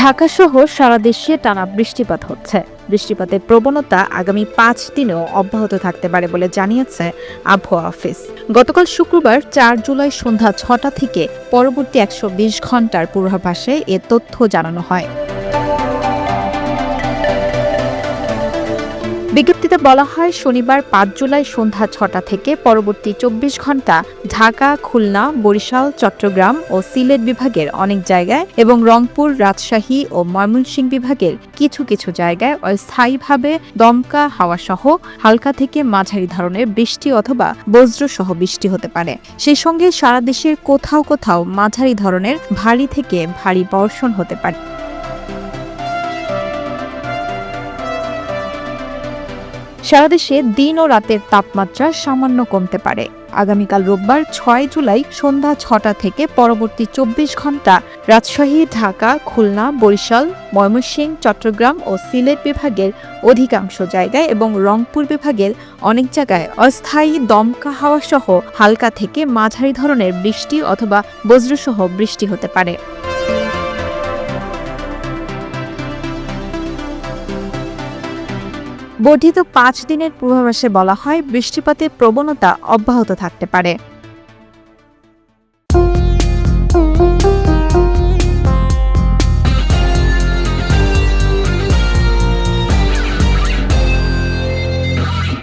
ঢাকা সহ সারা দেশে টানা বৃষ্টিপাত হচ্ছে। বৃষ্টিপাতের প্রবণতা আগামী 5 দিনেও অব্যাহত থাকতে পারে বলে জানিয়েছে আবহাওয়া অফিস। গতকাল শুক্রবার 4 জুলাই সন্ধ্যা 6টা থেকে পরবর্তী 120 ঘন্টার পূর্বাভাসে এ তথ্য জানানো হয়। বিজ্ঞপ্তিতে বলা হয়, শনিবার 5 জুলাই সন্ধ্যা 6টা থেকে পরবর্তী 24 ঘন্টা ঢাকা, খুলনা, বরিশাল, চট্টগ্রাম ও সিলেট বিভাগের অনেক জায়গায় এবং রংপুর, রাজশাহী ও ময়মনসিংহ বিভাগের কিছু কিছু জায়গায় অস্থায়ীভাবে দমকা হাওয়াসহ হালকা থেকে মাঝারি ধরনের বৃষ্টি অথবা বজ্রসহ বৃষ্টি হতে পারে। সেই সঙ্গে সারা দেশের কোথাও কোথাও মাঝারি ধরনের ভারী থেকে ভারী বর্ষণ হতে পারে। সারা দেশে দিন ও রাতের তাপমাত্রা সামান্য কমতে পারে। আগামীকাল রোববার 6 জুলাই সন্ধ্যা 6টা থেকে পরবর্তী 24 ঘন্টা রাজশাহী, ঢাকা, খুলনা, বরিশাল, ময়মনসিংহ, চট্টগ্রাম ও সিলেট বিভাগের অধিকাংশ জায়গায় এবং রংপুর বিভাগের অনেক জায়গায় অস্থায়ী দমকা হাওয়া সহ হালকা থেকে মাঝারি ধরনের বৃষ্টি অথবা বজ্রসহ বৃষ্টি হতে পারে। বর্ধিত 5 দিনের পূর্বাভাসে বলা হয়, বৃষ্টিপাতের প্রবণতা অব্যাহত থাকতে পারে।